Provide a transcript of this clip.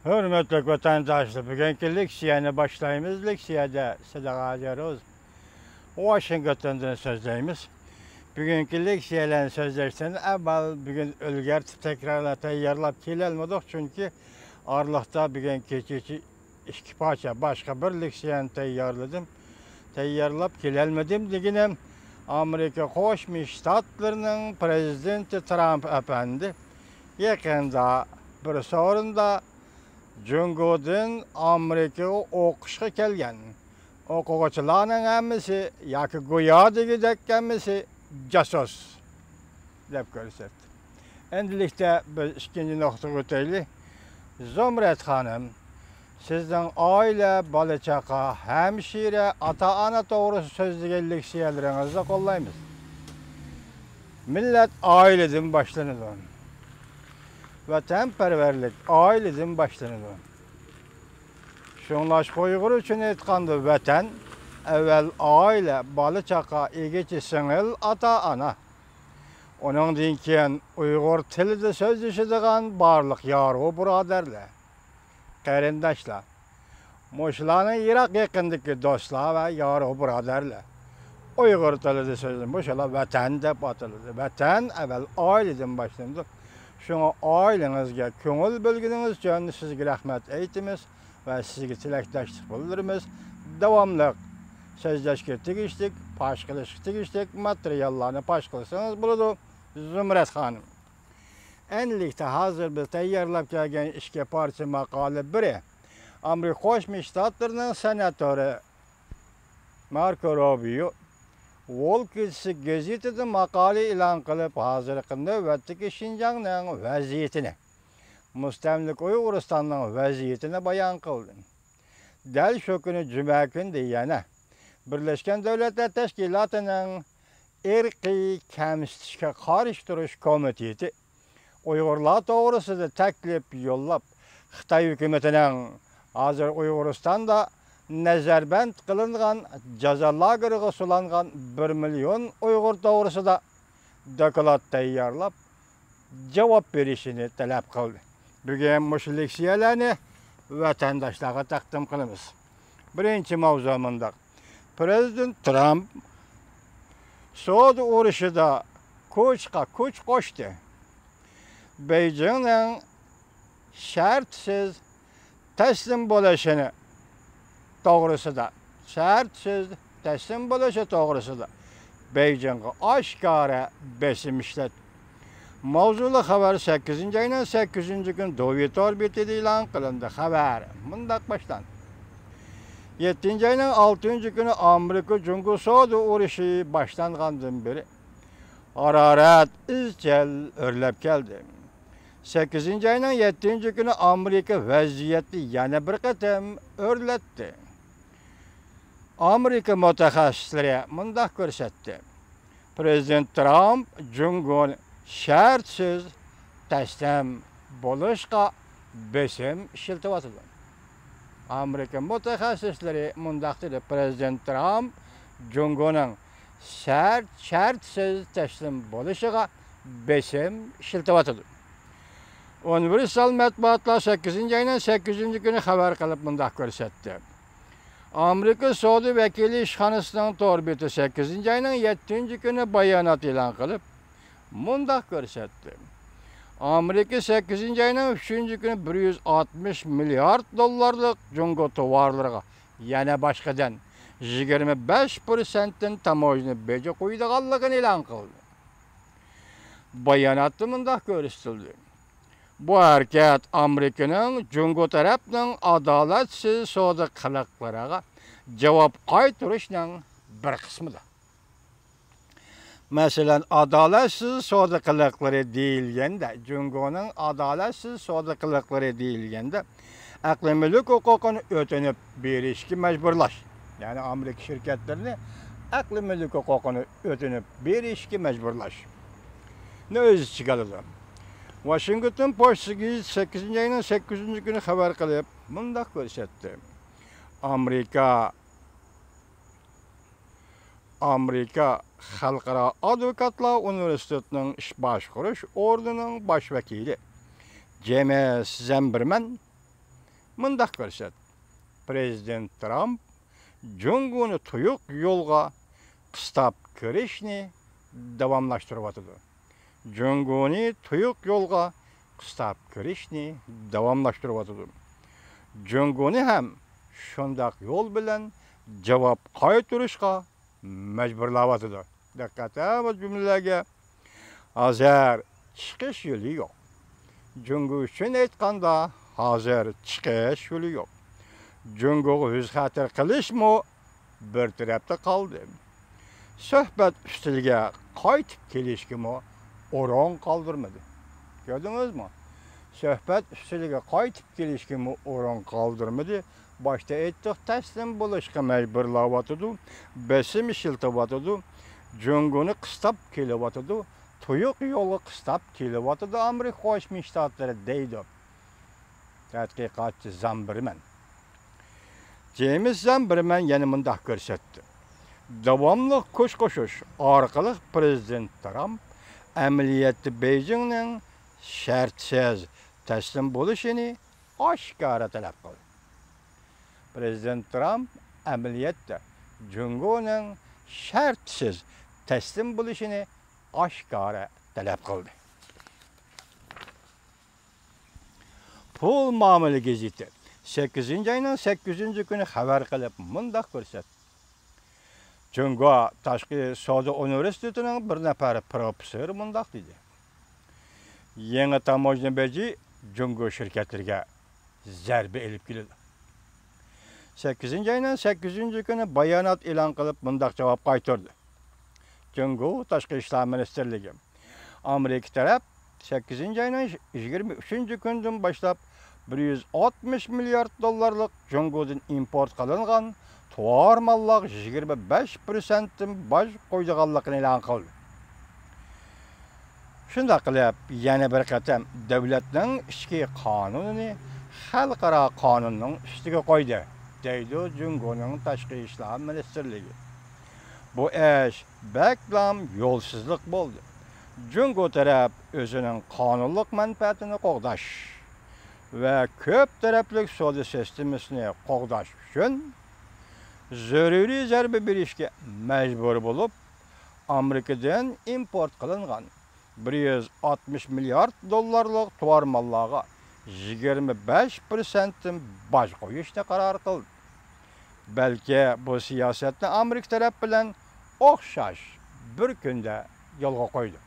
Hürmetli vatandaşlar, bugünkü leksiyonu başlayımız. Leksiyada Sıdağa Caroz, Washington'dan sözleyimiz. Bugünkü leksiyaların sözleştiğinde evvel bugün ölgert tekrarla tayarlap kelelmedik çünkü Arlıqda bugünkü iki parça başka bir leksiyonu tayarladım. Tayarlap kelelmedim deginim. Amerika Qo'shma Shtatlarının prezidenti Trump efendi yakında bir sorunda Jungo'dan Amerika'ya o'qishga kelgan. O'quvchilarning hammasi yoki go'yo degidek hammasi jasos deb ko'rsatdi. Endilikda biz ikkinchi nuqtaga o'taylik. Zumrat xonim, sizning oila, bola chaqa, hamshira, ota-ona to'g'risida so'zlagan leksiyalaringizni qo'llaymiz. Millat oiladan boshlanadi. Vatanparvarlik oiladan boshlanadi. Şunlaş Uyg'ur uchun aytganda vatan avval oila, bola chaqa, egichi singil, ota-ona. Ondan keyin Uyg'ur tilida so'zlashadigan barliq yorug' birodarlar, qarindoshlar, mushlarning yiroq yaqindagi do'stlar va yorug' birodarlar. Uyg'ur tilida so'zlash, mushlar vatan deb ataladi. Vatan avval oiladan boshlanadi. Şuna ailengizga ko'ngil bo'lganingiz uchun sizga rahmat aytamiz va sizga tilakdoshlik bildiramiz. Davomli so'zlashga tegishlik, pash qilishga tegishlik materiallarni pash qilsangiz bo'ladi. Zumrat xonim. Endilikda hozir biz tayyorlab kelgan ikki parcha maqola biri Amerika Qo'shma Shtatlarining senatori Marco Rubio Volkis gazetida maqola e'lon qilib, hozirgi navbatdagi Shinjongning vaziyatini, mustamlik Uyg'uristonning vaziyatini bayon qildi. Dal shu kuni juma kuni yana Birlashgan Davlatlar Tashkilotining irqiy kamsitishga qarshi turish komiteti Uyg'urlar to'g'risida taklif yo'llab, Xitoy hukumatining hozir Uyg'uristonda nazarband qilingan jazo lageriga sulangan 1 million Uyg'ur to'g'risida doklad tayyorlab javob berishini talab qildi. Bugun mush leksiyalarni vatandoshlarga taqdim qilamiz. Birinchi mavzu mundaq. Prezident Trump So'd urushida kuch qo'shdi. Beijingning shartsiz taslim bo'lishini to'g'risida, shartsiz taslim bo'lishi to'g'risida Beijingga oshkora besim ishlatdi. Mavzuli xabar 8-oyning 8-kun Dovitor betida e'lon qilindi. Xabar mundaq boshlandi. 7-oyning 6-kuni Amerika Jungo So'd urushi boshlangandan beri harorat izchil o'rlab keldi. 8-oyning 7-kuni Amerika vaziyatni yana bir qatam o'rlatdi. Amerika mutaxassislari mundaq ko'rsatdi. Prezident Trump Jungoni shartsiz taslim bo'lishga besim ishlatdi. Amerika mutaxassislari mundaq dedi. Prezident Trump Jungoning shartsiz taslim bo'lishiga besim ishlatdi. Universal matbuotlar 8-oyning 8-kuni xabar qilib mundaq ko'rsatdi. Amerika Sodi vakili ishxonasining to'rbeti 8-oyning 7-kuni bayonot e'lon qilib, mundaq ko'rsatdi. Amerika 8-oyning 3-kuni 160 milliard dollarlik Jungo tovarlarga yana boshqadan 25% dan tamojni beja qo'ydiganligini e'lon qildi. Bayonotda mundaq ko'rsatildi. Bu harakat Amerikaning Jungo tarafning adolatsiz savdo qiliqlariga javob qaytarishning bir qismidir. Masalan, adolatsiz savdo qiliqlari deyilganda, Jungoning adolatsiz savdo qiliqlari deyilganda, aqliy mulk huquqini o'tinib berishga majburlash. Ya'ni Amerika shirkatlarini aqliy mulk huquqini o'tinib berishga majburlash. Ne o'z ichiga oladi. Washington Post'ga 8-oyning 8-kuni xabar qilib, mundaq ko'rsatdi. Amerika Xalqaro Advokatlar Universitetining ish boshqarish o'rnining bosh vakili James Zamberman Mındaq görsət. Prezident Trump Cungonu tuyuq yolga qıstab kirishni davamlaştırıvatıdı. Cungoni tuyuq yolga qıstab kirishni davamlaştırıvatıdı. Cungoni hem şundaq yol bilen cevap qaytırışqa mecburlavatıdı. Diqqata bu cümlelerge hazır çıkış yolu yok. Jungo üçün aytqanda hazır çıkış yolu yok. Jungo öz xatir qilishmi bir tarafda qaldi. Söhbət üstüge qaytib kelishkimi o'rin qoldirmadi. Gördünüzmü? Söhbət üstüge qaytib kelishkimi o'rin qoldirmadi. Başta aytdik, taslim bo'lishga majburlavatıdı, besim ishiltavatıdı, Jungoni qistab kelavatıdı, tuyuq yo'li qistab kelavatıdı Amerika Qo'shma Shtatlari deydi. Tadqiqotchi Zamberman. James Zamberman yana mundaq ko'rsatdi. Davomli qo'sh-qo'shish orqali prezident Trump amaliyotda Beijingning shartsiz taslim bo'lishini oshkora talab qildi. Prezident Trump amaliyotda Jungoning shartsiz taslim bo'lishini oshkora talab qildi. Pul muomala gazeti 8-ayning 8-kuni xabar qilib mundaq ko'rsatdi. Jungo Tashqi savdo universitetining bir nafar professori mundaq dedi. Yangi tamojna beji Jungo shirkatlariga zarba elib keladi. 8-ayning 8-kuni bayonot e'lon qilib mundaq javob qaytardi. Jungo Tashqi ishlar ministrligi Amerika taraf 8-ayning 23-kunidan boshlab 160 milliard dollarlik Jungodan import qilingan tovar mallar 25%dan boj qo'ydiganligini e'lon qildi. Shunda qilib, yana bir qatam davlatning ichki qonunini xalqaro qonunning ustiga qo'ydi, deydi Jungoning tashqi ishlar ministrligi. Bu ish baklam yo'lsizlik bo'ldi. Jungo taraf o'zining qonunlik manfaatini qo'g'dash va ko'p taraflik savdo sistemasini qo'g'dash uchun zaruriy zarba berishga majbur bo'lib, Amerikadan import qilingan 160 milliard dollarlik tovar mallarga 25% boj qo'yishni qaror qildi. Balki bu siyosatni Amerika taraf bilan o'xshash bir kunda yo'lga qo'ydi.